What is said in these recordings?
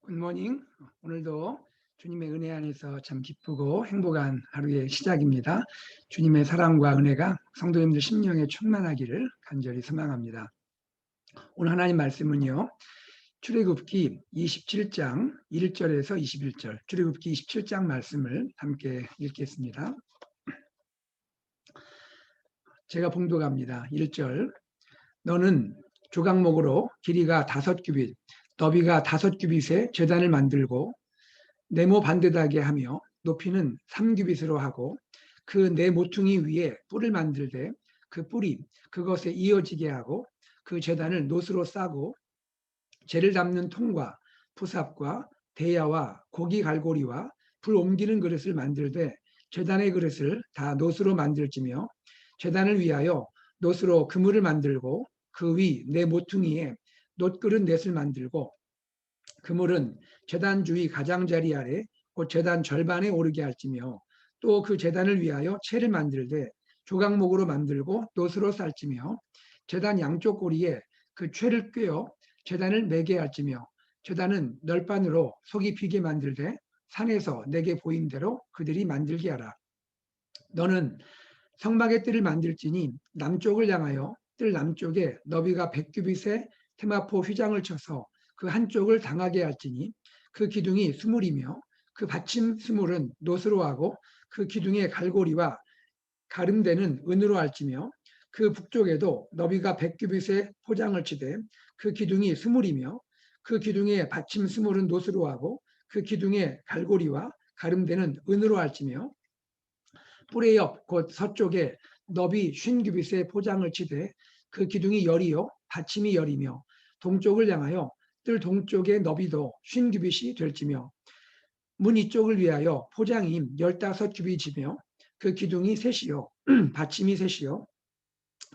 굿모닝. 오늘도 주님의 은혜 안에서 참 기쁘고 행복한 하루의 시작입니다. 주님의 사랑과 은혜가 성도님들 심령에 충만하기를 간절히 소망합니다. 오늘 하나님 말씀은요, 출애굽기 27장 1절에서 21절, 출애굽기 27장 말씀을 함께 읽겠습니다. 제가 봉독합니다. 1절. 너는 조각목으로 길이가 5규빗, 너비가 5규빗의 제단을 만들고 네모 반듯하게 하며 높이는 3규빗으로 하고 그 네 모퉁이 위에 뿔을 만들되 그 뿔이 그것에 이어지게 하고 그 제단을 노스로 싸고 재를 담는 통과 푸삽과 대야와 고기 갈고리와 불 옮기는 그릇을 만들되 제단의 그릇을 다 노스로 만들지며 제단을 위하여 노스로 그물을 만들고 그 위 네 모퉁이에 놋그릇 넷을 만들고 그물은 제단 주위 가장자리 아래 곧 제단 절반에 오르게 할지며 또 그 제단을 위하여 채를 만들되 조각목으로 만들고 놋으로 쌀지며 제단 양쪽 고리에 그 채를 꿰어 제단을 매게 할지며 제단은 널판으로 속이 비게 만들되 산에서 내게 보인 대로 그들이 만들게 하라. 너는 성막의 뜰을 만들지니 남쪽을 향하여 뜰 남쪽에 너비가 100규빗의 테마포 휘장을 쳐서 그 한쪽을 당하게 할지니 그 기둥이 스물이며 그 받침 스물은 노스로 하고 그 기둥의 갈고리와 가름대는 은으로 할지며 그 북쪽에도 너비가 100규빗의 포장을 치되 그 기둥이 스물이며 그 기둥의 받침 스물은 노스로 하고 그 기둥의 갈고리와 가름대는 은으로 할지며 뿔의 옆 곧 서쪽에 너비 50규빗의 포장을 치되 그 기둥이 열이요 받침이 열이며 동쪽을 향하여 뜰 동쪽의 너비도 50규빗이 될지며 문 이쪽을 위하여 포장이 15규빗이며 그 기둥이 셋이요 받침이 셋이요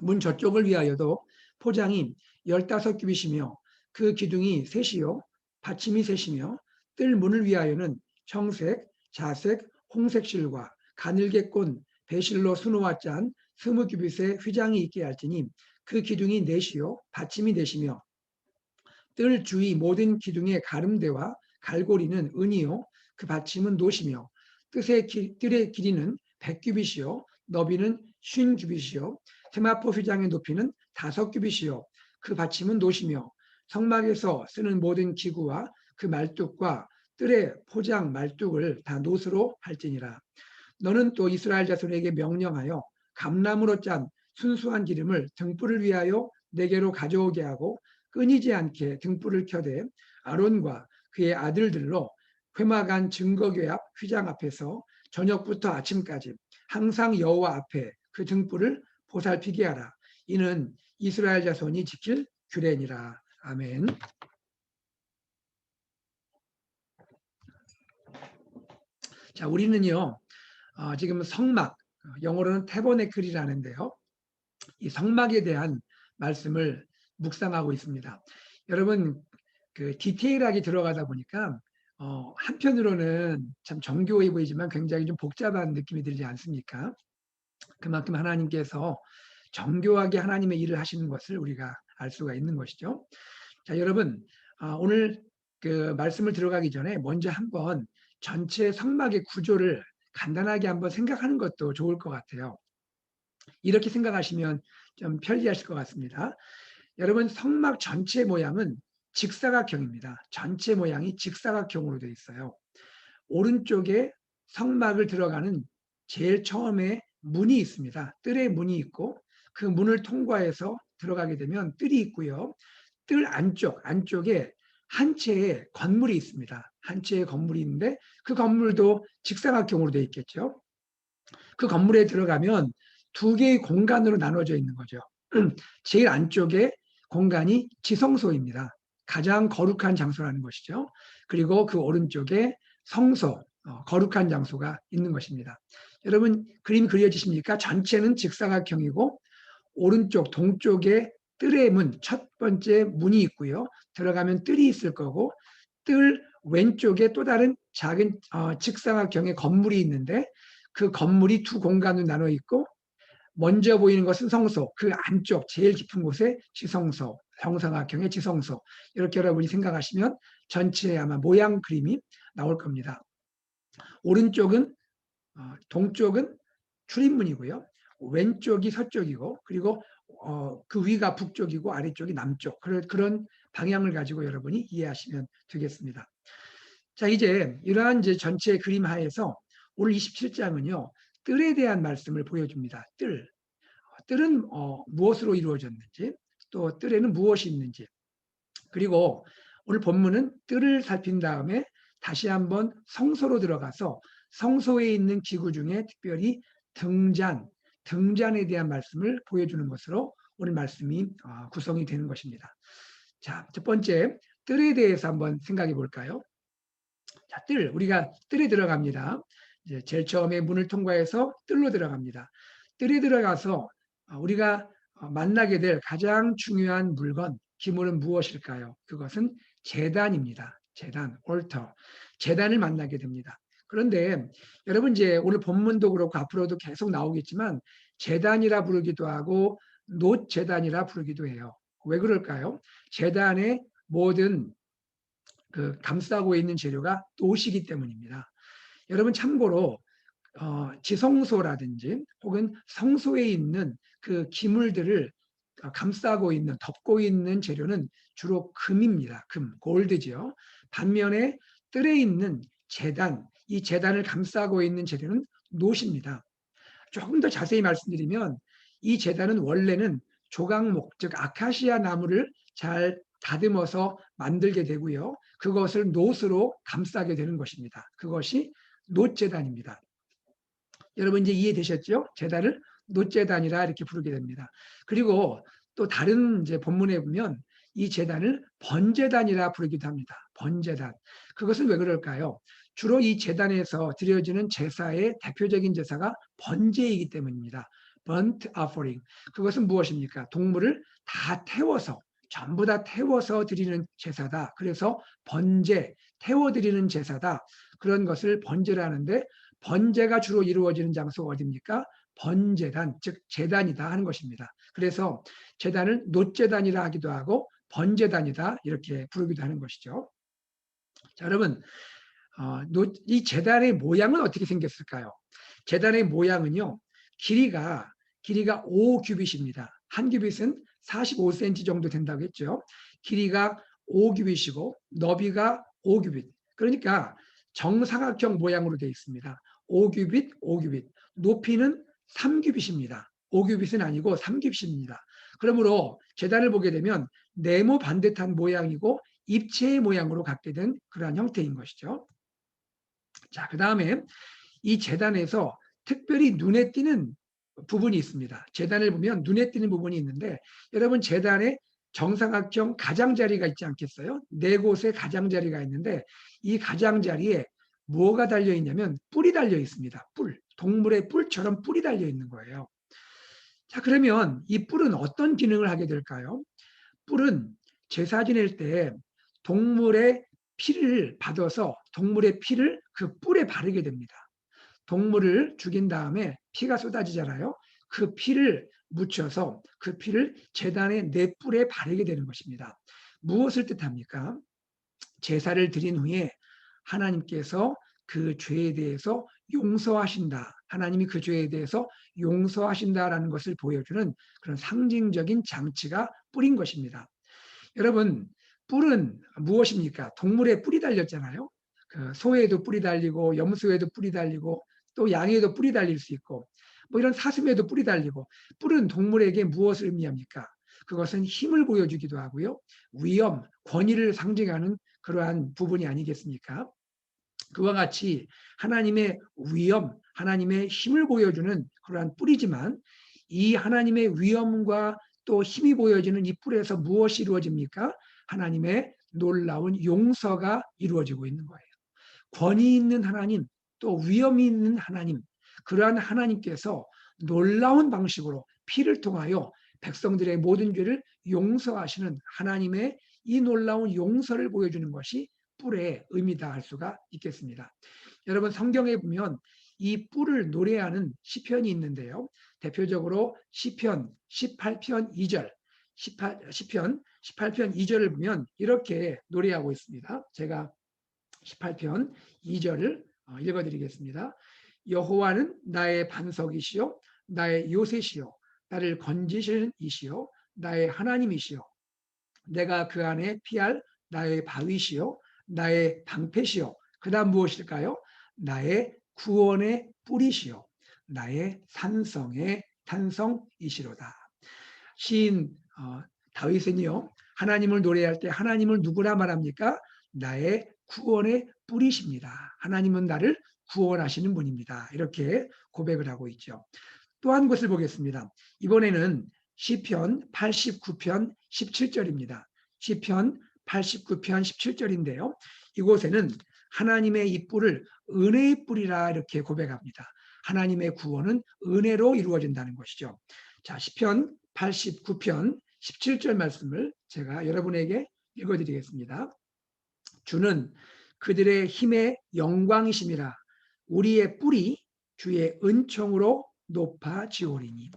문 저쪽을 위하여도 포장이 15규빗이며 그 기둥이 셋이요 받침이 셋이며 뜰 문을 위하여는 청색, 자색, 홍색 실과 가늘게 꼰 배실로 수놓아 짠 20규빗의 휘장이 있게 할지니 그 기둥이 넷이요 받침이 넷이며 뜰 주위 모든 기둥의 가름대와 갈고리는 은이요 그 받침은 노시며 뜰의 길이는 100규빗이요 너비는 50규빗이요 테마포 휘장의 높이는 5규빗이요 그 받침은 노시며 성막에서 쓰는 모든 기구와 그 말뚝과 뜰의 포장 말뚝을 다 노스로 할지니라. 너는 또 이스라엘 자손에게 명령하여 감람으로 짠 순수한 기름을 등불을 위하여 내게로 가져오게 하고 끊이지 않게 등불을 켜되 아론과 그의 아들들로 회막안 증거궤 앞 휘장 앞에서 저녁부터 아침까지 항상 여호와 앞에 그 등불을 보살피게 하라. 이는 이스라엘 자손이 지킬 규례니라. 아멘. 자, 우리는요 지금 성막, 영어로는 태버네클이라는데요. 이 성막에 대한 말씀을 묵상하고 있습니다. 여러분 그 디테일하게 들어가다 보니까 한편으로는 참 정교해 보이지만 굉장히 좀 복잡한 느낌이 들지 않습니까? 그만큼 하나님께서 정교하게 하나님의 일을 하시는 것을 우리가 알 수가 있는 것이죠. 자, 여러분 오늘 그 말씀을 들어가기 전에 먼저 한번 전체 성막의 구조를 간단하게 한번 생각하는 것도 좋을 것 같아요. 이렇게 생각하시면 좀 편리하실 것 같습니다. 여러분 성막 전체 모양은 직사각형입니다. 전체 모양이 직사각형으로 되어 있어요. 오른쪽에 성막을 들어가는 제일 처음에 문이 있습니다. 뜰에 문이 있고 그 문을 통과해서 들어가게 되면 뜰이 있고요. 뜰 안쪽에 한 채의 건물이 있습니다. 한 채의 건물이 있는데 그 건물도 직사각형으로 되어 있겠죠. 그 건물에 들어가면 두 개의 공간으로 나눠져 있는 거죠. 제일 안쪽에 공간이 지성소입니다. 가장 거룩한 장소라는 것이죠. 그리고 그 오른쪽에 성소, 거룩한 장소가 있는 것입니다. 여러분 그림 그려지십니까? 전체는 직사각형이고 오른쪽 동쪽에 뜰의 문, 첫 번째 문이 있고요. 들어가면 뜰이 있을 거고 뜰 왼쪽에 또 다른 작은 직사각형의 건물이 있는데 그 건물이 두 공간으로 나눠 있고 먼저 보이는 것은 성소, 그 안쪽 제일 깊은 곳에 지성소, 정사각형의 지성소 이렇게 여러분이 생각하시면 전체 아마 모양 그림이 나올 겁니다. 오른쪽은 동쪽은 출입문이고요. 왼쪽이 서쪽이고 그리고 그 위가 북쪽이고 아래쪽이 남쪽 그런 방향을 가지고 여러분이 이해하시면 되겠습니다. 자, 이제 이러한 이제 전체 그림 하에서 오늘 27장은요. 뜰에 대한 말씀을 보여줍니다. 뜰. 뜰은 무엇으로 이루어졌는지 또 뜰에는 무엇이 있는지 그리고 오늘 본문은 뜰을 살핀 다음에 다시 한번 성소로 들어가서 성소에 있는 기구 중에 특별히 등잔에 대한 말씀을 보여주는 것으로 오늘 말씀이 구성이 되는 것입니다. 자, 첫 번째 뜰에 대해서 한번 생각해 볼까요? 자, 우리가 뜰에 들어갑니다. 이제 제일 처음에 문을 통과해서 뜰로 들어갑니다. 뜰에 들어가서 우리가 만나게 될 가장 중요한 물건, 기물은 무엇일까요? 그것은 제단입니다. 제단, 올터. 제단을 만나게 됩니다. 그런데 여러분 이제 오늘 본문도 그렇고 앞으로도 계속 나오겠지만 제단이라 부르기도 하고 놋제단이라 부르기도 해요. 왜 그럴까요? 제단의 모든 그 감싸고 있는 재료가 놋이기 때문입니다. 여러분 참고로 지성소라든지 혹은 성소에 있는 그 기물들을 감싸고 있는 덮고 있는 재료는 주로 금입니다. 금, 골드지요. 반면에 뜰에 있는 제단, 이 제단을 감싸고 있는 재료는 놋입니다. 조금 더 자세히 말씀드리면 이 제단은 원래는 조각목, 즉 아카시아 나무를 잘 다듬어서 만들게 되고요. 그것을 놋으로 감싸게 되는 것입니다. 그것이 놋제단입니다. 여러분 이제 이해되셨죠? 제단을 놋제단이라 이렇게 부르게 됩니다. 그리고 또 다른 이제 본문에 보면 이 제단을 번제단이라 부르기도 합니다. 번제단. 그것은 왜 그럴까요? 주로 이 제단에서 드려지는 제사의 대표적인 제사가 번제이기 때문입니다. burnt offering. 그것은 무엇입니까? 동물을 다 태워서 전부 다 태워서 드리는 제사다. 그래서 번제, 태워드리는 제사다. 그런 것을 번제라는데 번제가 주로 이루어지는 장소가 어디입니까? 번제단, 즉 제단이다 하는 것입니다. 그래서 제단을 놋제단이라 하기도 하고 번제단이다 이렇게 부르기도 하는 것이죠. 자, 여러분 이 제단의 모양은 어떻게 생겼을까요? 제단의 모양은요. 길이가 5규빗입니다. 한 규빗은 45cm 정도 된다고 했죠. 길이가 5규빗이고 너비가 5규빗. 그러니까 정사각형 모양으로 되어 있습니다. 5규빗, 5규빗. 높이는 3규빗입니다. 5규빗은 아니고 3규빗입니다. 그러므로 제단을 보게 되면 네모 반듯한 모양이고 입체의 모양으로 갖게 된 그러한 형태인 것이죠. 자, 그 다음에 이 제단에서 특별히 눈에 띄는 부분이 있습니다. 제단을 보면 눈에 띄는 부분이 있는데 여러분 제단에 정사각형 가장자리가 있지 않겠어요? 네 곳에 가장자리가 있는데 이 가장자리에 뭐가 달려 있냐면 뿔이 달려 있습니다. 뿔. 동물의 뿔처럼 뿔이 달려 있는 거예요. 자, 그러면 이 뿔은 어떤 기능을 하게 될까요? 뿔은 제사 지낼 때 동물의 피를 받아서 동물의 피를 그 뿔에 바르게 됩니다. 동물을 죽인 다음에 피가 쏟아지잖아요. 그 피를 묻혀서 그 피를 제단의 네 뿔에 바르게 되는 것입니다. 무엇을 뜻합니까? 제사를 드린 후에 하나님께서 그 죄에 대해서 용서하신다. 하나님이 그 죄에 대해서 용서하신다라는 것을 보여주는 그런 상징적인 장치가 뿔인 것입니다. 여러분, 뿔은 무엇입니까? 동물에 뿔이 달렸잖아요. 그 소에도 뿔이 달리고 염소에도 뿔이 달리고 또 양에도 뿔이 달릴 수 있고 뭐 이런 사슴에도 뿔이 달리고 뿔은 동물에게 무엇을 의미합니까? 그것은 힘을 보여주기도 하고요. 위엄, 권위를 상징하는 그러한 부분이 아니겠습니까? 그와 같이 하나님의 위엄, 하나님의 힘을 보여주는 그러한 뿔이지만 이 하나님의 위엄과 또 힘이 보여지는 이 뿔에서 무엇이 이루어집니까? 하나님의 놀라운 용서가 이루어지고 있는 거예요. 권위 있는 하나님, 또 위엄이 있는 하나님, 그러한 하나님께서 놀라운 방식으로 피를 통하여 백성들의 모든 죄를 용서하시는 하나님의 이 놀라운 용서를 보여주는 것이 뿔의 의미다 할 수가 있겠습니다. 여러분 성경에 보면 이 뿔을 노래하는 시편이 있는데요. 대표적으로 시편 18편 2절 시편 18편 2절을 보면 이렇게 노래하고 있습니다. 제가 18편 2절을 읽어드리겠습니다. 여호와는 나의 반석이시요 나의 요새시요 나를 건지시는 이시요 나의 하나님이시요 내가 그 안에 피할 나의 바위시요 나의 방패시요 그 다음 무엇일까요? 나의 구원의 뿌리시요 나의 산성의 탄성이시로다. 시인 다윗은요 하나님을 노래할 때 하나님을 누구나 말합니까? 나의 구원의 뿌리십니다. 하나님은 나를 구원하시는 분입니다. 이렇게 고백을 하고 있죠. 또 한 곳을 보겠습니다. 이번에는 시편 89편 17절입니다. 시편 89편 17절인데요. 이곳에는 하나님의 이 뿔을 은혜의 뿔이라 이렇게 고백합니다. 하나님의 구원은 은혜로 이루어진다는 것이죠. 자, 시편 89편 17절 말씀을 제가 여러분에게 읽어드리겠습니다. 주는 그들의 힘의 영광이심이라 우리의 뿔이 주의 은총으로 높아지오리니.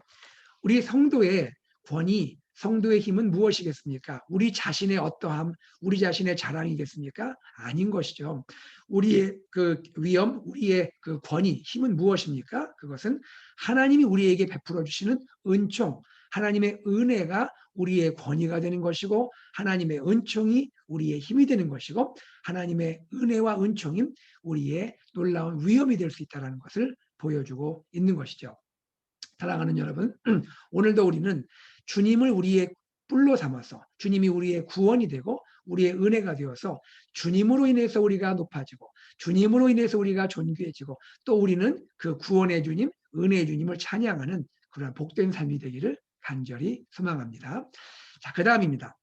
우리 성도의 권위, 성도의 힘은 무엇이겠습니까? 우리 자신의 어떠함, 우리 자신의 자랑이겠습니까? 아닌 것이죠. 우리의 그 위엄, 우리의 그 권위, 힘은 무엇입니까? 그것은 하나님이 우리에게 베풀어 주시는 은총, 하나님의 은혜가 우리의 권위가 되는 것이고 하나님의 은총이 우리의 힘이 되는 것이고 하나님의 은혜와 은총이 우리의 놀라운 위엄이 될 수 있다는 것을 보여주고 있는 것이죠. 사랑하는 여러분, 오늘도 우리는 주님을 우리의 뿔로 삼아서 주님이 우리의 구원이 되고 우리의 은혜가 되어서 주님으로 인해서 우리가 높아지고 주님으로 인해서 우리가 존귀해지고 또 우리는 그 구원의 주님, 은혜의 주님을 찬양하는 그런 복된 삶이 되기를 간절히 소망합니다. 자, 그 다음입니다.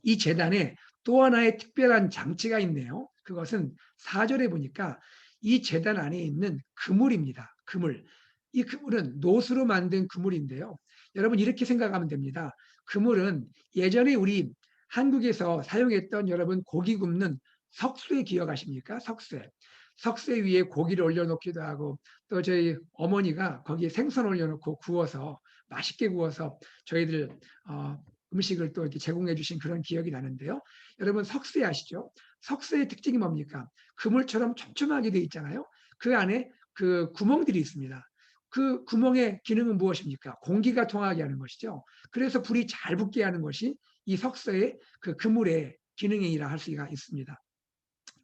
이 제단에 또 하나의 특별한 장치가 있네요. 그것은 4절에 보니까 이 제단 안에 있는 그물입니다. 그물. 이 그물은 노수로 만든 그물인데요. 여러분 이렇게 생각하면 됩니다. 그물은 예전에 우리 한국에서 사용했던 여러분 고기 굽는 석쇠 기억하십니까? 석쇠. 석쇠 위에 고기를 올려놓기도 하고 또 저희 어머니가 거기에 생선 올려놓고 구워서 맛있게 구워서 저희들 음식을 또 이렇게 제공해 주신 그런 기억이 나는데요. 여러분 석쇠 아시죠? 석쇠의 특징이 뭡니까? 그물처럼 촘촘하게 되어 있잖아요. 그 안에 그 구멍들이 있습니다. 그 구멍의 기능은 무엇입니까? 공기가 통하게 하는 것이죠. 그래서 불이 잘 붙게 하는 것이 이 석쇠의 그 그물의 기능이라 할 수가 있습니다.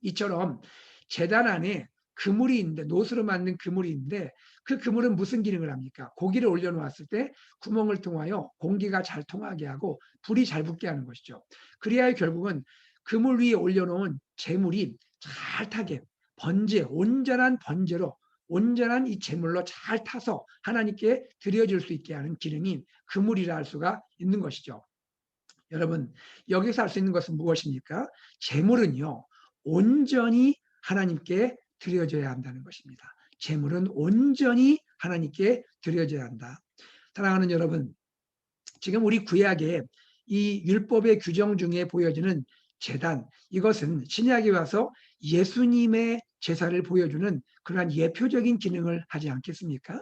이처럼 제단 안에 그물이 있는데 노수로 만든 그물이 있는데 그 그물은 무슨 기능을 합니까? 고기를 올려놓았을 때 구멍을 통하여 공기가 잘 통하게 하고 불이 잘 붙게 하는 것이죠. 그래야 결국은 그물 위에 올려놓은 재물이 잘 타게 번제, 온전한 번제로 온전한 이 제물로 잘 타서 하나님께 드려질 수 있게 하는 기능이 그물이라 할 수가 있는 것이죠. 여러분 여기서 할 수 있는 것은 무엇입니까? 제물은요 온전히 하나님께 드려져야 한다는 것입니다. 제물은 온전히 하나님께 드려져야 한다. 사랑하는 여러분, 지금 우리 구약의 이 율법의 규정 중에 보여지는 제단, 이것은 신약에 와서 예수님의 제사를 보여주는 그러한 예표적인 기능을 하지 않겠습니까?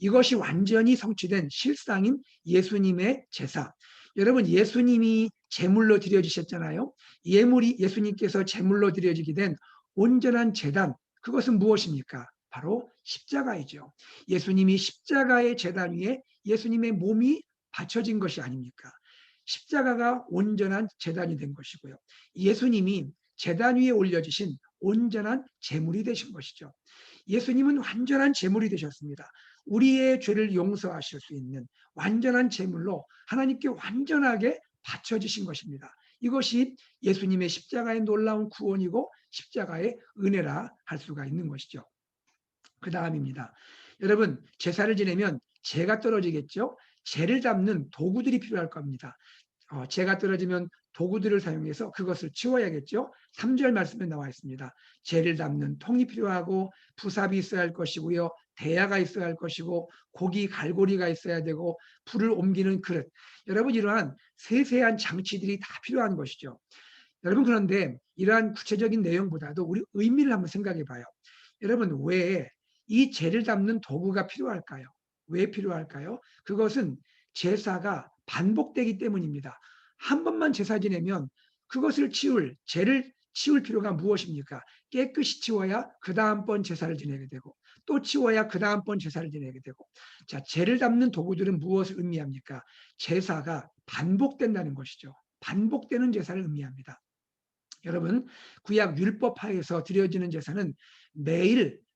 이것이 완전히 성취된 실상인 예수님의 제사. 여러분 예수님이 제물로 드려지셨잖아요. 예수님께서 제물로 드려지게 된 온전한 제단, 그것은 무엇입니까? 바로 십자가이죠. 예수님이 십자가의 제단 위에 예수님의 몸이 바쳐진 것이 아닙니까? 십자가가 온전한 제단이 된 것이고요. 예수님이 제단 위에 올려주신 온전한 제물이 되신 것이죠. 예수님은 완전한 제물이 되셨습니다. 우리의 죄를 용서하실 수 있는 완전한 제물로 하나님께 완전하게 바쳐지신 것입니다. 이것이 예수님의 십자가의 놀라운 구원이고 십자가의 은혜라 할 수가 있는 것이죠. 그 다음입니다. 여러분 제사를 지내면 재가 떨어지겠죠. 재를 담는 도구들이 필요할 겁니다. 재가 떨어지면 도구들을 사용해서 그것을 치워야겠죠. 3절 말씀에 나와 있습니다. 재를 담는 통이 필요하고 부삽이 있어야 할 것이고요. 대야가 있어야 할 것이고 고기 갈고리가 있어야 되고 불을 옮기는 그릇. 여러분 이러한 세세한 장치들이 다 필요한 것이죠. 여러분 그런데 이러한 구체적인 내용보다도 우리 의미를 한번 생각해 봐요. 여러분 왜 이 재를 담는 도구가 필요할까요? 왜 필요할까요? 그것은 제사가 반복되기 때문입니다. 한 번만 제사 지내면 그것을 죄를 치울 필요가 무엇입니까? 깨끗이 치워야 그 다음번 제사를 지내게 되고 또 치워야 그 다음번 제사를 지내게 되고. 자, 죄를 담는 도구들은 무엇을 의미합니까? 제사가 반복된다는 것이죠. 반복되는 제사를 의미합니다. 여러분, 구약 율법하에서 드려지는 제사는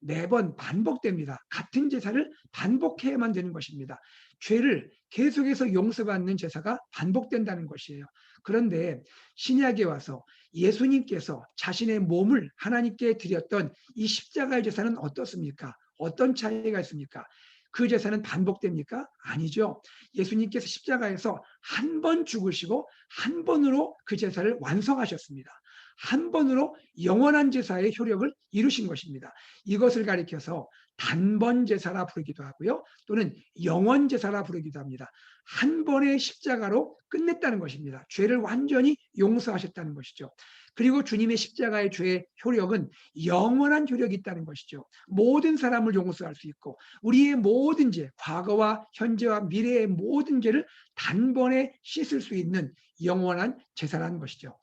매번 반복됩니다. 같은 제사를 반복해야만 되는 것입니다. 죄를 계속해서 용서받는 제사가 반복된다는 것이에요. 그런데 신약에 와서 예수님께서 자신의 몸을 하나님께 드렸던 이 십자가의 제사는 어떻습니까? 어떤 차이가 있습니까? 그 제사는 반복됩니까? 아니죠. 예수님께서 십자가에서 한 번 죽으시고 한 번으로 그 제사를 완성하셨습니다. 한 번으로 영원한 제사의 효력을 이루신 것입니다. 이것을 가리켜서 단번 제사라 부르기도 하고요. 또는 영원 제사라 부르기도 합니다. 한 번의 십자가로 끝냈다는 것입니다. 죄를 완전히 용서하셨다는 것이죠. 그리고 주님의 십자가의 죄의 효력은 영원한 효력이 있다는 것이죠. 모든 사람을 용서할 수 있고 우리의 모든 죄, 과거와 현재와 미래의 모든 죄를 단번에 씻을 수 있는 영원한 제사라는 것이죠.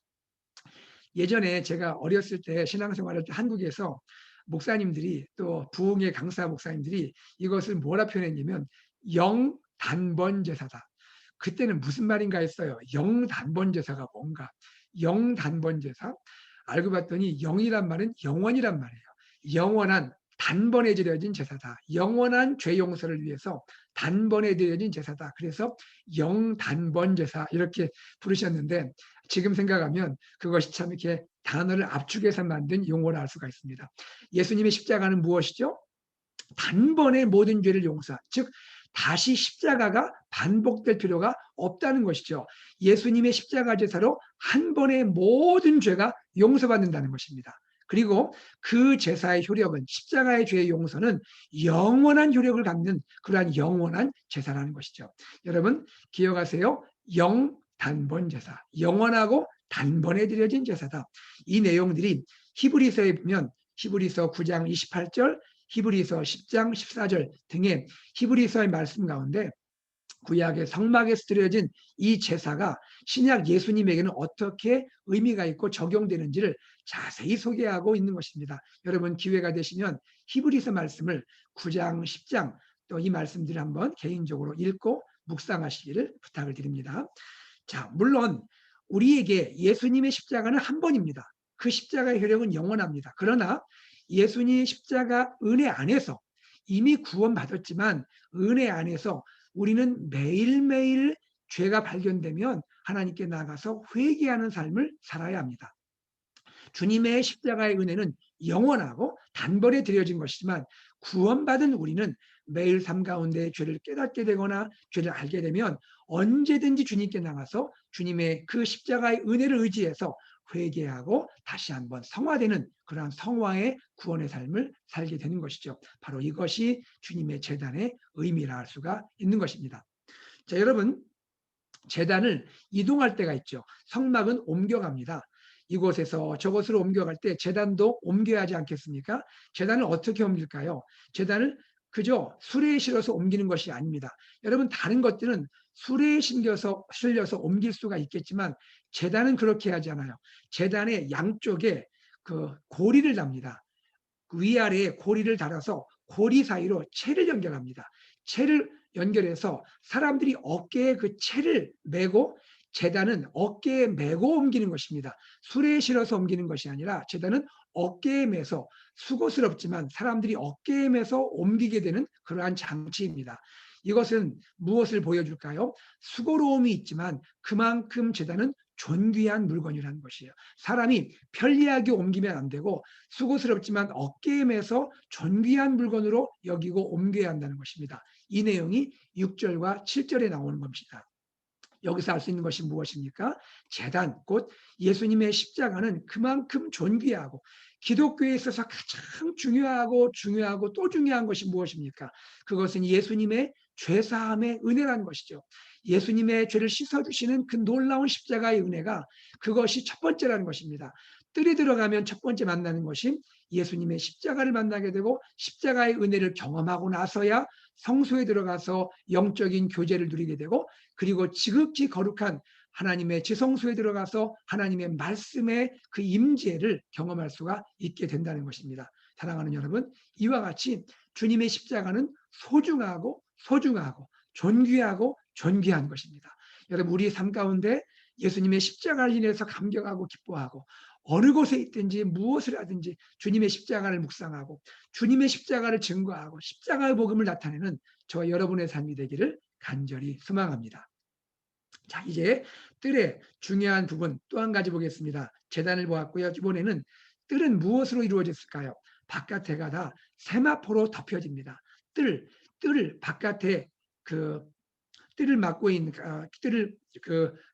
예전에 제가 어렸을 때 신앙생활할 때 한국에서 목사님들이 또 부흥의 강사 목사님들이 이것을 뭐라 표현했냐면 영단번 제사다. 그때는 무슨 말인가 했어요. 영단번 제사가 뭔가. 영단번 제사. 알고 봤더니 영이란 말은 영원이란 말이에요. 영원한 단번에 드려진 제사다. 영원한 죄 용서를 위해서 단번에 드려진 제사다. 그래서 영단번 제사 이렇게 부르셨는데 지금 생각하면 그것이 참 이렇게 단어를 압축해서 만든 용어라 할 수가 있습니다. 예수님의 십자가는 무엇이죠? 단번에 모든 죄를 용서, 즉 다시 십자가가 반복될 필요가 없다는 것이죠. 예수님의 십자가 제사로 한 번에 모든 죄가 용서받는다는 것입니다. 그리고 그 제사의 효력은, 십자가의 죄의 용서는 영원한 효력을 갖는 그러한 영원한 제사라는 것이죠. 여러분 기억하세요. 영단번 제사, 영원하고 단번에 드려진 제사다. 이 내용들이 히브리서에 보면 히브리서 9장 28절, 히브리서 10장 14절 등의 히브리서의 말씀 가운데 구약의 성막에서 드려진 이 제사가 신약 예수님에게는 어떻게 의미가 있고 적용되는지를 자세히 소개하고 있는 것입니다. 여러분 기회가 되시면 히브리서 말씀을 9장, 10장 또 이 말씀들을 한번 개인적으로 읽고 묵상하시기를 부탁을 드립니다. 자, 물론 우리에게 예수님의 십자가는 한 번입니다. 그 십자가의 효력은 영원합니다. 그러나 예수님의 십자가 은혜 안에서 이미 구원받았지만 은혜 안에서 우리는 매일매일 죄가 발견되면 하나님께 나가서 회개하는 삶을 살아야 합니다. 주님의 십자가의 은혜는 영원하고 단번에 드려진 것이지만 구원받은 우리는 매일 삶 가운데 죄를 깨닫게 되거나 죄를 알게 되면 언제든지 주님께 나가서 주님의 그 십자가의 은혜를 의지해서 회개하고 다시 한번 성화되는 그러한 성화의 구원의 삶을 살게 되는 것이죠. 바로 이것이 주님의 제단의 의미라 할 수가 있는 것입니다. 자, 여러분 제단을 이동할 때가 있죠. 성막은 옮겨갑니다. 이곳에서 저곳으로 옮겨갈 때 제단도 옮겨야 하지 않겠습니까? 제단을 어떻게 옮길까요? 제단을 그저 수레에 실어서 옮기는 것이 아닙니다. 여러분 다른 것들은 수레에 실려서 옮길 수가 있겠지만 제단은 그렇게 하지 않아요. 제단의 양쪽에 그 고리를 답니다. 위아래에 고리를 달아서 고리 사이로 채를 연결합니다. 채를 연결해서 사람들이 어깨에 그 채를 메고 제단은 어깨에 메고 옮기는 것입니다. 수레에 실어서 옮기는 것이 아니라 제단은 어깨에 메서 수고스럽지만 사람들이 어깨에 메서 옮기게 되는 그러한 장치입니다. 이것은 무엇을 보여줄까요? 수고로움이 있지만 그만큼 제단은 존귀한 물건이라는 것이에요. 사람이 편리하게 옮기면 안 되고 수고스럽지만 어깨에 메서 존귀한 물건으로 여기고 옮겨야 한다는 것입니다. 이 내용이 6절과 7절에 나오는 겁니다. 여기서 알 수 있는 것이 무엇입니까? 제단, 곧 예수님의 십자가는 그만큼 존귀하고 기독교에 있어서 가장 중요하고 또 중요한 것이 무엇입니까? 그것은 예수님의 죄사함의 은혜라는 것이죠. 예수님의 죄를 씻어주시는 그 놀라운 십자가의 은혜가 그것이 첫 번째라는 것입니다. 뜰에 들어가면 첫 번째 만나는 것이 예수님의 십자가를 만나게 되고 십자가의 은혜를 경험하고 나서야 성소에 들어가서 영적인 교제를 누리게 되고 그리고 지극히 거룩한 하나님의 지성소에 들어가서 하나님의 말씀의 그 임재를 경험할 수가 있게 된다는 것입니다. 사랑하는 여러분, 이와 같이 주님의 십자가는 소중하고 존귀하고 존귀한 것입니다. 여러분, 우리 삶 가운데 예수님의 십자가를 인해서 감격하고 기뻐하고 어느 곳에 있든지 무엇을 하든지 주님의 십자가를 묵상하고 주님의 십자가를 증거하고 십자가의 복음을 나타내는 저와 여러분의 삶이 되기를 간절히 소망합니다. 자, 이제 뜰의 중요한 부분 또 한 가지 보겠습니다. 제단을 보았고요. 이번에는 뜰은 무엇으로 이루어졌을까요? 바깥에가 다 세마포로 덮여집니다. 뜰을 바깥에 그 뜰을 막고 있는 뜰을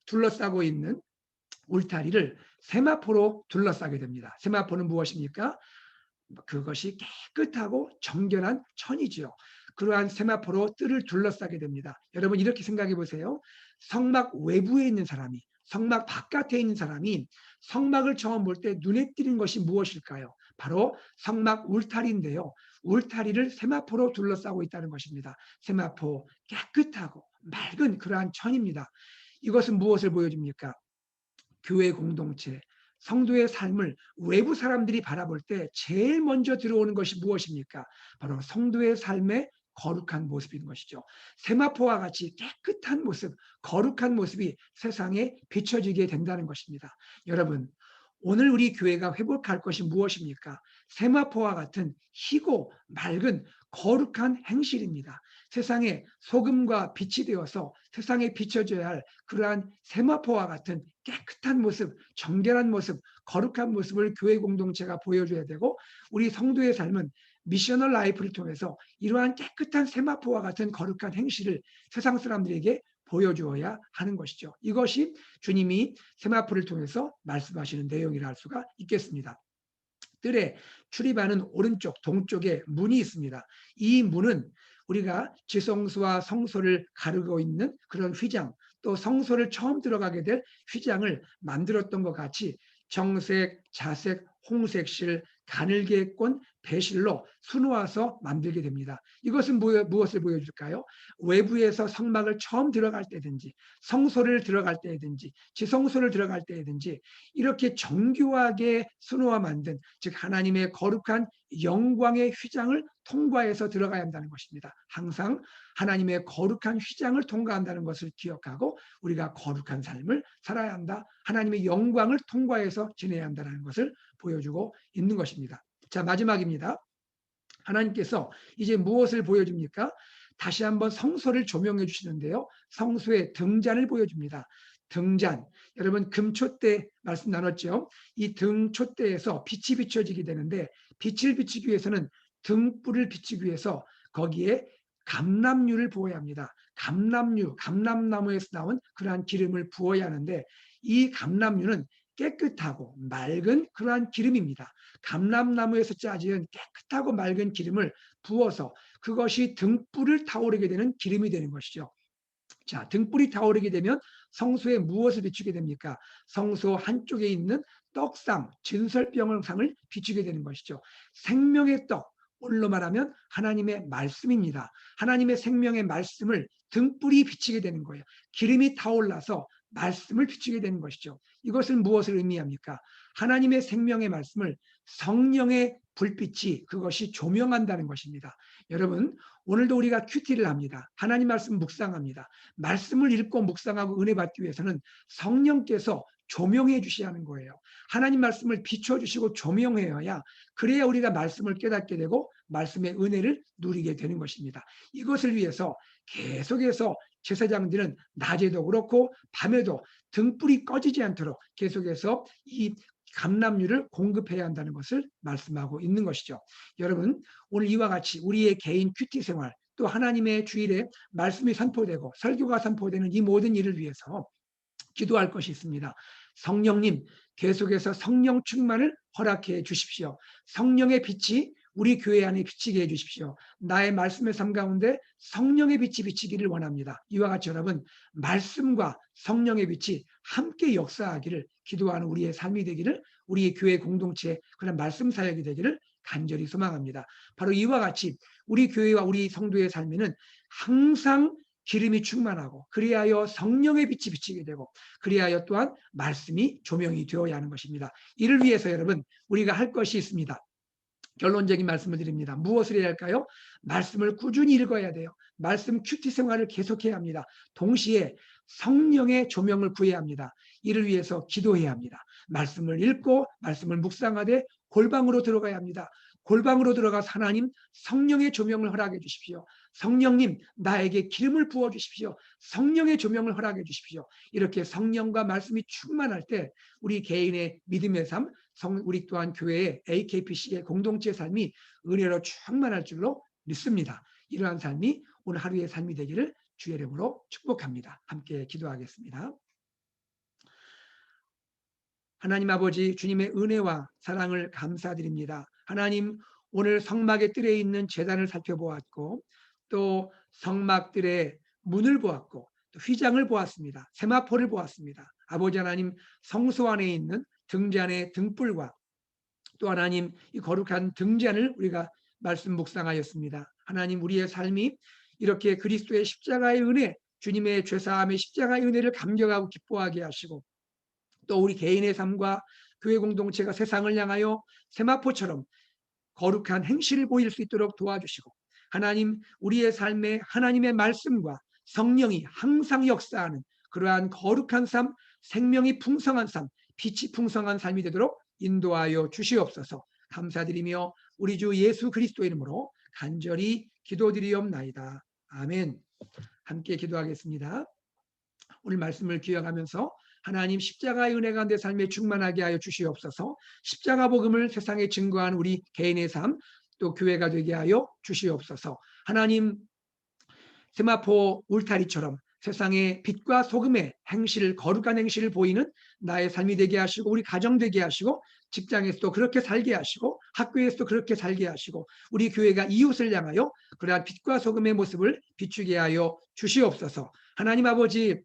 둘러싸고 있는 울타리를 세마포로 둘러싸게 됩니다. 세마포는 무엇입니까? 그것이 깨끗하고 정결한 천이지요. 그러한 세마포로 뜰을 둘러싸게 됩니다. 여러분 이렇게 생각해 보세요. 성막 외부에 있는 사람이 성막 바깥에 있는 사람이 성막을 처음 볼 때 눈에 띄는 것이 무엇일까요? 바로 성막 울타리인데요. 울타리를 세마포로 둘러싸고 있다는 것입니다. 세마포 깨끗하고 맑은 그러한 천입니다. 이것은 무엇을 보여줍니까? 교회 공동체, 성도의 삶을 외부 사람들이 바라볼 때 제일 먼저 들어오는 것이 무엇입니까? 바로 성도의 삶의 거룩한 모습인 것이죠. 세마포와 같이 깨끗한 모습, 거룩한 모습이 세상에 비춰지게 된다는 것입니다. 여러분, 오늘 우리 교회가 회복할 것이 무엇입니까? 세마포와 같은 희고 맑은 거룩한 행실입니다. 세상에 소금과 빛이 되어서 세상에 비춰져야 할 그러한 세마포와 같은 깨끗한 모습, 정결한 모습, 거룩한 모습을 교회 공동체가 보여줘야 되고 우리 성도의 삶은 미셔널 라이프를 통해서 이러한 깨끗한 세마포와 같은 거룩한 행실을 세상 사람들에게 보여주어야 하는 것이죠. 이것이 주님이 세마포를 통해서 말씀하시는 내용이라 할 수가 있겠습니다. 뜰에 출입하는 오른쪽 동쪽에 문이 있습니다. 이 문은 우리가 지성소와 성소를 가르고 있는 그런 휘장, 또 성소를 처음 들어가게 될 휘장을 만들었던 것 같이 정색, 자색, 홍색실, 가늘게꼰, 배실로 수놓아서 만들게 됩니다. 이것은 무엇을 보여줄까요? 외부에서 성막을 처음 들어갈 때든지 성소를 들어갈 때든지 지성소를 들어갈 때든지 이렇게 정교하게 수놓아 만든 즉 하나님의 거룩한 영광의 휘장을 통과해서 들어가야 한다는 것입니다. 항상 하나님의 거룩한 휘장을 통과한다는 것을 기억하고 우리가 거룩한 삶을 살아야 한다. 하나님의 영광을 통과해서 지내야 한다는 것을 보여주고 있는 것입니다. 자, 마지막입니다. 하나님께서 이제 무엇을 보여줍니까? 다시 한번 성소를 조명해 주시는데요. 성소의 등잔을 보여줍니다. 등잔, 여러분 금촛대 말씀 나눴죠. 이 등촛대에서 빛이 비춰지게 되는데 빛을 비추기 위해서는 등불을 비추기 위해서 거기에 감람유를 부어야 합니다. 감람나무에서 나온 그러한 기름을 부어야 하는데 이 감람유는 깨끗하고 맑은 그러한 기름입니다. 감람나무에서 짜진 깨끗하고 맑은 기름을 부어서 그것이 등불을 타오르게 되는 기름이 되는 것이죠. 자, 등불이 타오르게 되면 성소에 무엇을 비추게 됩니까? 성소 한쪽에 있는 떡상, 진설병상을 비추게 되는 것이죠. 생명의 떡, 오늘로 말하면 하나님의 말씀입니다. 하나님의 생명의 말씀을 등불이 비추게 되는 거예요. 기름이 타올라서 말씀을 비추게 되는 것이죠. 이것은 무엇을 의미합니까? 하나님의 생명의 말씀을 성령의 불빛이 그것이 조명한다는 것입니다. 여러분, 오늘도 우리가 큐티를 합니다. 하나님 말씀 묵상합니다. 말씀을 읽고 묵상하고 은혜 받기 위해서는 성령께서 조명해 주셔야 하는 거예요. 하나님 말씀을 비춰주시고 조명해야 그래야 우리가 말씀을 깨닫게 되고 말씀의 은혜를 누리게 되는 것입니다. 이것을 위해서 계속해서 제사장들은 낮에도 그렇고 밤에도 등불이 꺼지지 않도록 계속해서 이 감람유를 공급해야 한다는 것을 말씀하고 있는 것이죠. 여러분, 오늘 이와 같이 우리의 개인 큐티 생활 또 하나님의 주일에 말씀이 선포되고 설교가 선포되는 이 모든 일을 위해서 기도할 것이 있습니다. 성령님, 계속해서 성령 충만을 허락해 주십시오. 성령의 빛이 우리 교회 안에 비치게 해주십시오. 나의 말씀의 삶 가운데 성령의 빛이 비치기를 원합니다. 이와 같이 여러분, 말씀과 성령의 빛이 함께 역사하기를 기도하는 우리의 삶이 되기를, 우리의 교회 공동체 그런 말씀 사역이 되기를 간절히 소망합니다. 바로 이와 같이 우리 교회와 우리 성도의 삶에는 항상 기름이 충만하고, 그리하여 성령의 빛이 비치게 되고, 그리하여 또한 말씀이 조명이 되어야 하는 것입니다. 이를 위해서 여러분, 우리가 할 것이 있습니다. 결론적인 말씀을 드립니다. 무엇을 해야 할까요? 말씀을 꾸준히 읽어야 돼요. 말씀 큐티 생활을 계속해야 합니다. 동시에 성령의 조명을 구해야 합니다. 이를 위해서 기도해야 합니다. 말씀을 읽고 말씀을 묵상하되 골방으로 들어가야 합니다. 골방으로 들어가서 하나님 성령의 조명을 허락해 주십시오. 성령님, 나에게 기름을 부어 주십시오. 성령의 조명을 허락해 주십시오. 이렇게 성령과 말씀이 충만할 때 우리 개인의 믿음의 삶, 우리 또한 교회의 AKPC의 공동체 삶이 은혜로 충만할 줄로 믿습니다. 이러한 삶이 오늘 하루의 삶이 되기를 주의 이름으로 축복합니다. 함께 기도하겠습니다. 하나님 아버지, 주님의 은혜와 사랑을 감사드립니다. 하나님, 오늘 성막의 뜰에 있는 제단을 살펴보았고, 또 성막들의 문을 보았고, 또 휘장을 보았습니다. 세마포를 보았습니다. 아버지 하나님, 성소 안에 있는 등잔의 등불과 또 하나님 이 거룩한 등잔을 우리가 말씀 묵상하였습니다. 하나님, 우리의 삶이 이렇게 그리스도의 십자가의 은혜, 주님의 죄사함의 십자가의 은혜를 감격하고 기뻐하게 하시고, 또 우리 개인의 삶과 교회 공동체가 세상을 향하여 세마포처럼 거룩한 행실을 보일 수 있도록 도와주시고, 하나님, 우리의 삶에 하나님의 말씀과 성령이 항상 역사하는 그러한 거룩한 삶, 생명이 풍성한 삶, 빛이 풍성한 삶이 되도록 인도하여 주시옵소서. 감사드리며 우리 주 예수 그리스도 이름으로 간절히 기도드리옵나이다. 아멘. 함께 기도하겠습니다. 오늘 말씀을 기억하면서 하나님, 십자가의 은혜가 내 삶에 충만하게 하여 주시옵소서. 십자가 복음을 세상에 증거한 우리 개인의 삶, 또 교회가 되게 하여 주시옵소서. 하나님, 세마포 울타리처럼 세상의 빛과 소금의 행실을, 거룩한 행실을 보이는 나의 삶이 되게 하시고, 우리 가정 되게 하시고, 직장에서도 그렇게 살게 하시고, 학교에서도 그렇게 살게 하시고, 우리 교회가 이웃을 향하여 그러한 빛과 소금의 모습을 비추게 하여 주시옵소서. 하나님 아버지,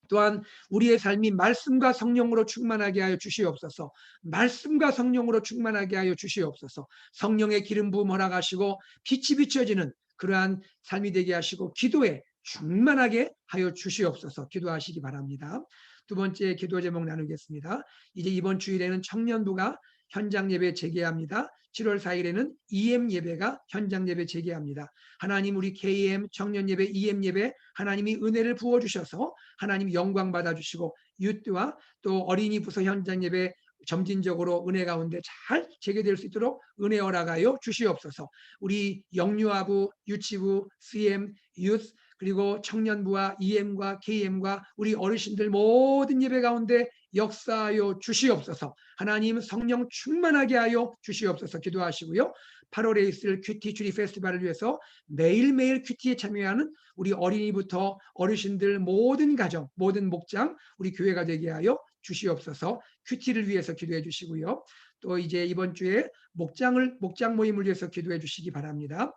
또한 우리의 삶이 말씀과 성령으로 충만하게 하여 주시옵소서. 말씀과 성령으로 충만하게 하여 주시옵소서. 성령의 기름 부음 허락하시고 빛이 비춰지는 그러한 삶이 되게 하시고, 기도에 충만하게 하여 주시옵소서. 기도하시기 바랍니다. 두 번째 기도 제목 나누겠습니다. 이제 이번 주일에는 청년부가 현장 예배 재개합니다. 7월 4일에는 EM 예배가 현장 예배 재개합니다. 하나님, 우리 KM 청년 예배, EM 예배 하나님이 은혜를 부어 주셔서 하나님 영광 받아 주시고, 유트와 또 어린이 부서 현장 예배 점진적으로 은혜 가운데 잘 재개될 수 있도록 은혜 허락하여 주시옵소서. 우리 영유아부, 유치부, CM, 유스, 그리고 청년부와 EM과 KM과 우리 어르신들 모든 예배 가운데 역사하여 주시옵소서. 하나님, 성령 충만하게 하여 주시옵소서. 기도하시고요. 8월에 있을 큐티 주리 페스티벌을 위해서 매일매일 큐티에 참여하는 우리 어린이부터 어르신들 모든 가정, 모든 목장, 우리 교회가 되게 하여 주시옵소서. 큐티를 위해서 기도해 주시고요. 또 이제 이번 주에 목장 모임을 위해서 기도해 주시기 바랍니다.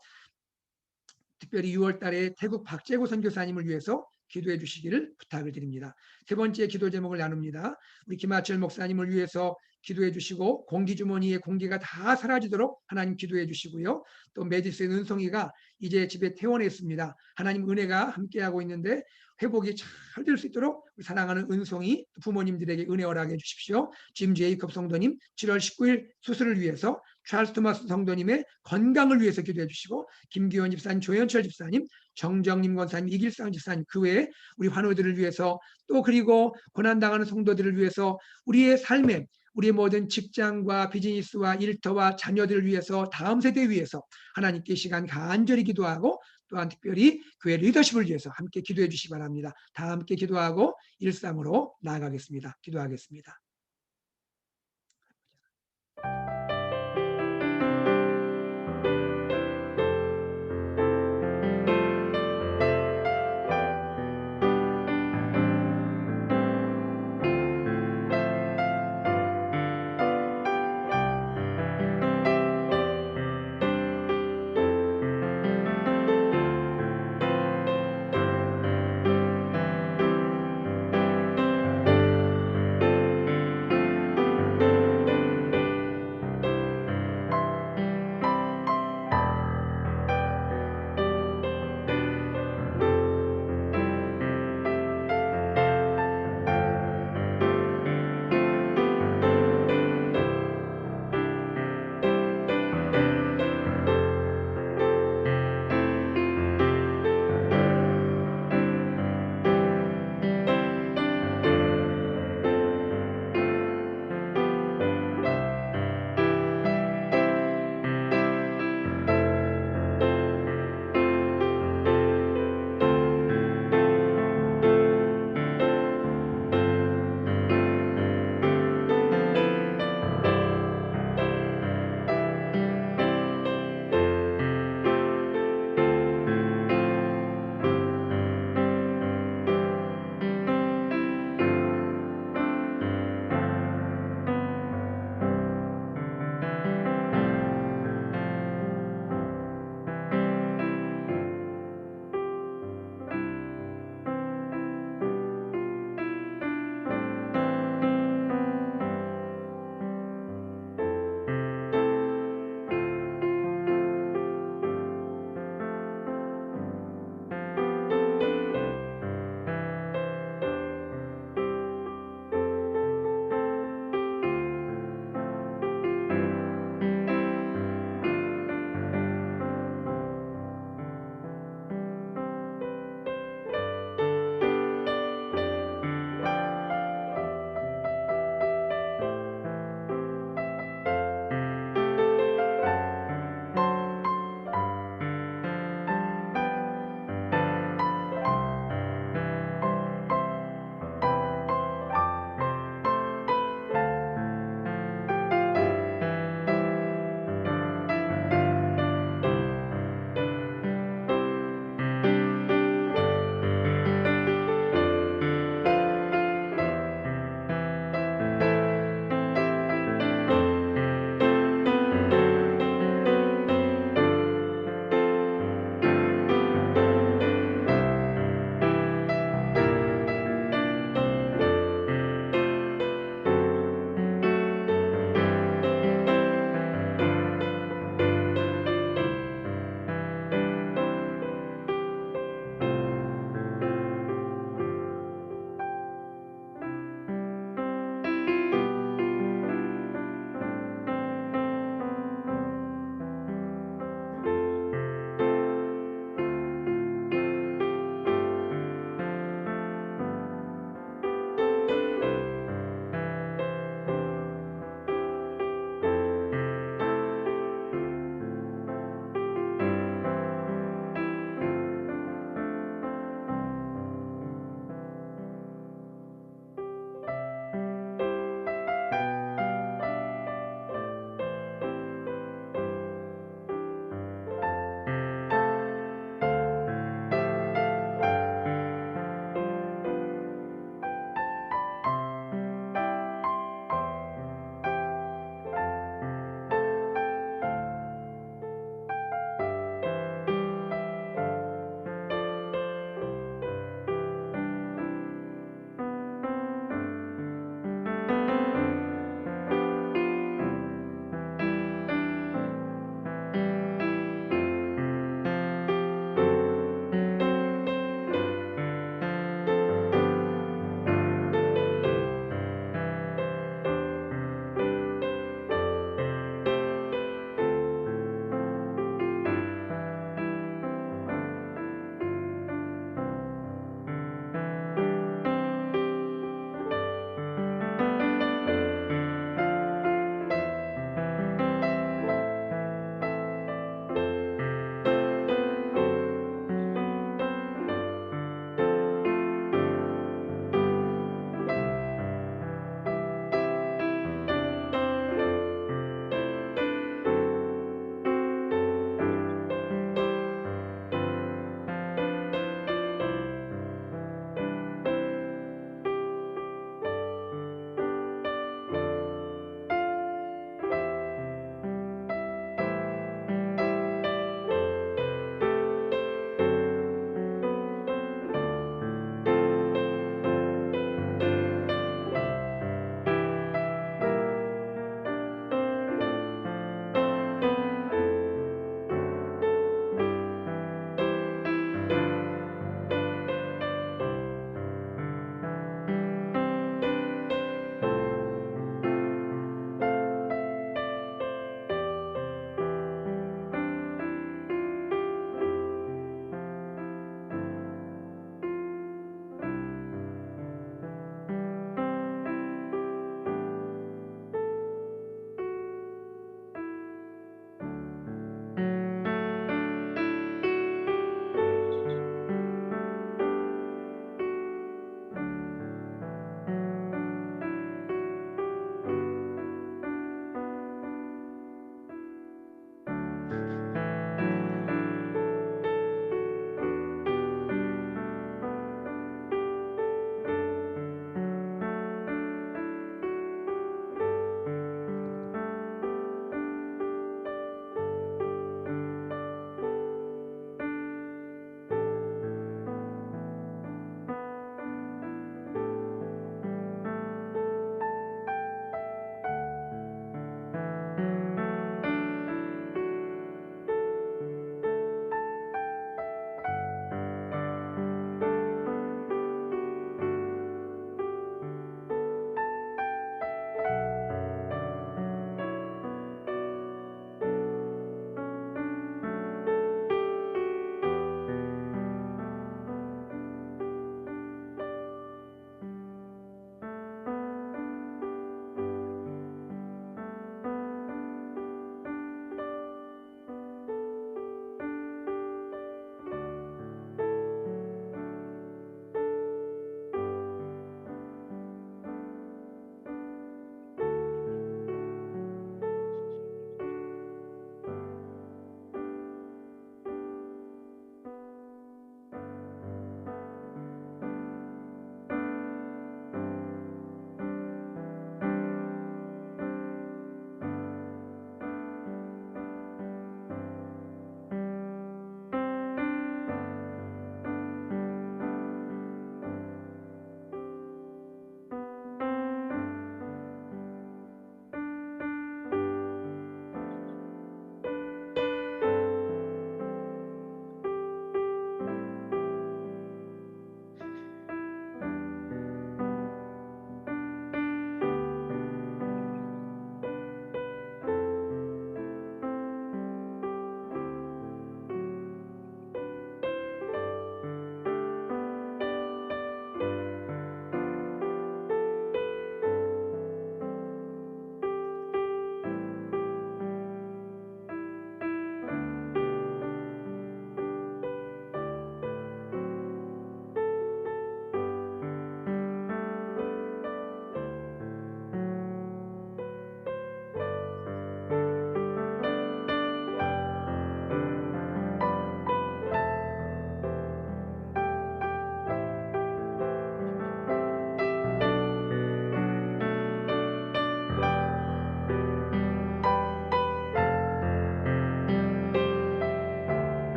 특별히 6월 달에 태국 박재구 선교사님을 위해서 기도해 주시기를 부탁을 드립니다. 세 번째 기도 제목을 나눕니다. 우리 김하철 목사님을 위해서 기도해 주시고, 공기주머니의 공기가 다 사라지도록 하나님 기도해 주시고요. 또 메디슨 은송이가 이제 집에 퇴원했습니다. 하나님 은혜가 함께하고 있는데 회복이 잘 될 수 있도록 사랑하는 은송이 부모님들에게 은혜 허락해 주십시오. 짐 제이컵 성도님 7월 19일 수술을 위해서, 찰스 토마스 성도님의 건강을 위해서 기도해 주시고, 김기현 집사님, 조현철 집사님, 정정님 권사님, 이길상 집사님, 그 외에 우리 환우들을 위해서, 또 그리고 고난당하는 성도들을 위해서, 우리의 삶에 우리의 모든 직장과 비즈니스와 일터와 자녀들을 위해서, 다음 세대 위해서 하나님께 시간 간절히 기도하고, 또한 특별히 교회 리더십을 위해서 함께 기도해 주시기 바랍니다. 다 함께 기도하고 일상으로 나아가겠습니다. 기도하겠습니다.